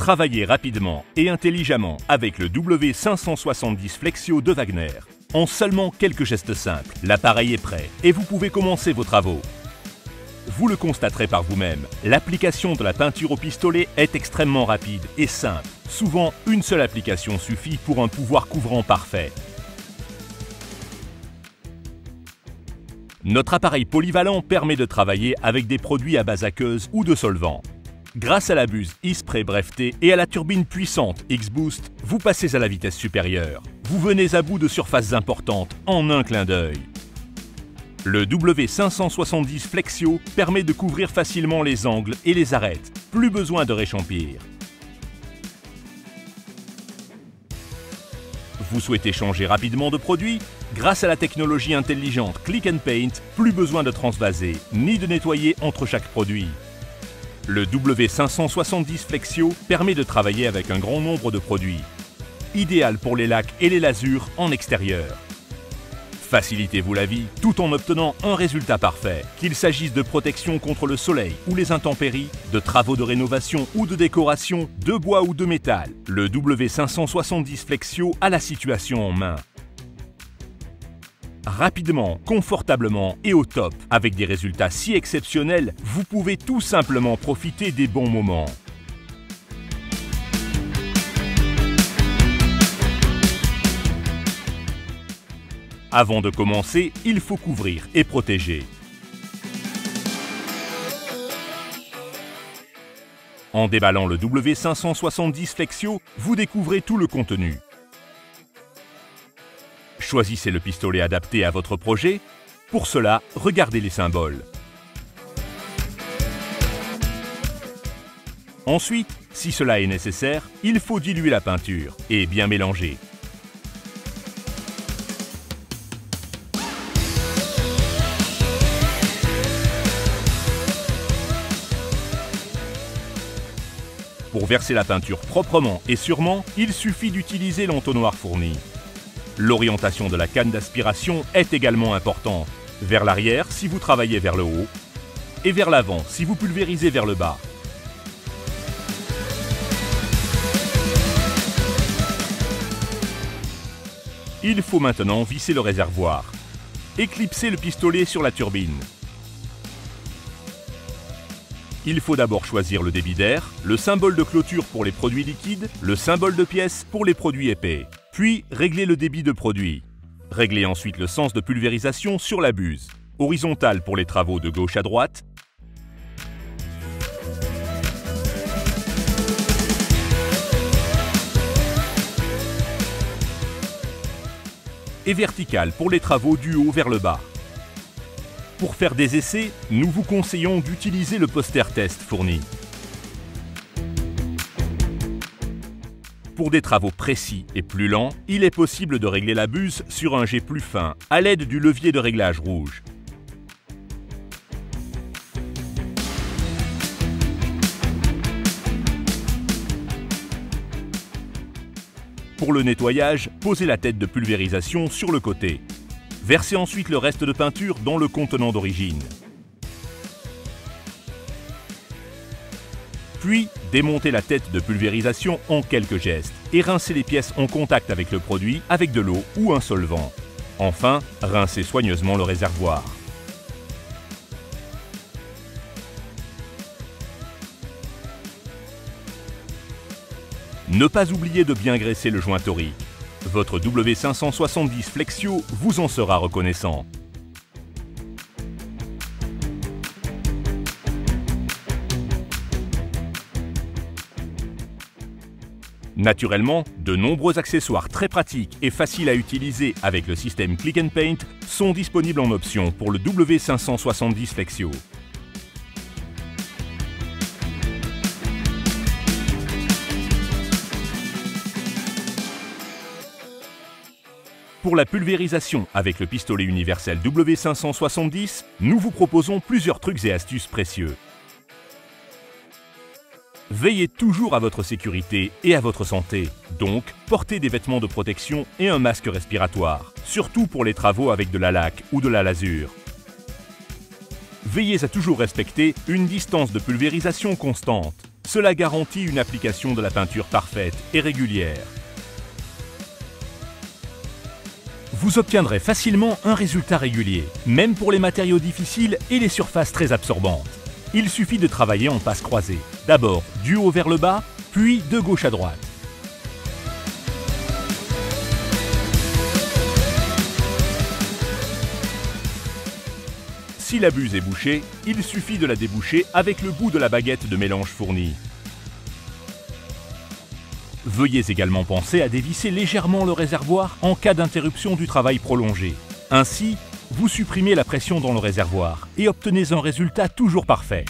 Travaillez rapidement et intelligemment avec le W570 Flexio de Wagner. En seulement quelques gestes simples, l'appareil est prêt et vous pouvez commencer vos travaux. Vous le constaterez par vous-même, l'application de la peinture au pistolet est extrêmement rapide et simple. Souvent, une seule application suffit pour un pouvoir couvrant parfait. Notre appareil polyvalent permet de travailler avec des produits à base aqueuse ou de solvant. Grâce à la buse E-Spray brevetée et à la turbine puissante X-Boost, vous passez à la vitesse supérieure. Vous venez à bout de surfaces importantes en un clin d'œil. Le W570 Flexio permet de couvrir facilement les angles et les arêtes. Plus besoin de réchampir. Vous souhaitez changer rapidement de produit? Grâce à la technologie intelligente Click and Paint, plus besoin de transvaser ni de nettoyer entre chaque produit. Le W570 Flexio permet de travailler avec un grand nombre de produits. Idéal pour les lacs et les lasures en extérieur. Facilitez-vous la vie tout en obtenant un résultat parfait. Qu'il s'agisse de protection contre le soleil ou les intempéries, de travaux de rénovation ou de décoration, de bois ou de métal, le W570 Flexio a la situation en main. Rapidement, confortablement et au top, avec des résultats si exceptionnels, vous pouvez tout simplement profiter des bons moments. Avant de commencer, il faut couvrir et protéger. En déballant le W570 Flexio, vous découvrez tout le contenu. Choisissez le pistolet adapté à votre projet. Pour cela, regardez les symboles. Ensuite, si cela est nécessaire, il faut diluer la peinture et bien mélanger. Pour verser la peinture proprement et sûrement, il suffit d'utiliser l'entonnoir fourni. L'orientation de la canne d'aspiration est également importante. Vers l'arrière si vous travaillez vers le haut et vers l'avant si vous pulvérisez vers le bas. Il faut maintenant visser le réservoir. Éclipser le pistolet sur la turbine. Il faut d'abord choisir le débit d'air, le symbole de clôture pour les produits liquides, le symbole de pièce pour les produits épais. Puis, régler le débit de produit. Réglez ensuite le sens de pulvérisation sur la buse. Horizontale pour les travaux de gauche à droite. Et verticale pour les travaux du haut vers le bas. Pour faire des essais, nous vous conseillons d'utiliser le poster test fourni. Pour des travaux précis et plus lents, il est possible de régler la buse sur un jet plus fin à l'aide du levier de réglage rouge. Pour le nettoyage, posez la tête de pulvérisation sur le côté. Versez ensuite le reste de peinture dans le contenant d'origine. Puis, démontez la tête de pulvérisation en quelques gestes et rincez les pièces en contact avec le produit avec de l'eau ou un solvant. Enfin, rincez soigneusement le réservoir. Ne pas oublier de bien graisser le joint torique. Votre W570 Flexio vous en sera reconnaissant. Naturellement, de nombreux accessoires très pratiques et faciles à utiliser avec le système Click and Paint sont disponibles en option pour le W570 Flexio. Pour la pulvérisation avec le pistolet universel W570, nous vous proposons plusieurs trucs et astuces précieux. Veillez toujours à votre sécurité et à votre santé. Donc, portez des vêtements de protection et un masque respiratoire, surtout pour les travaux avec de la laque ou de la lasure. Veillez à toujours respecter une distance de pulvérisation constante. Cela garantit une application de la peinture parfaite et régulière. Vous obtiendrez facilement un résultat régulier, même pour les matériaux difficiles et les surfaces très absorbantes. Il suffit de travailler en passe croisée, d'abord du haut vers le bas, puis de gauche à droite. Si la buse est bouchée, il suffit de la déboucher avec le bout de la baguette de mélange fournie. Veuillez également penser à dévisser légèrement le réservoir en cas d'interruption du travail prolongé. Ainsi, vous supprimez la pression dans le réservoir et obtenez un résultat toujours parfait.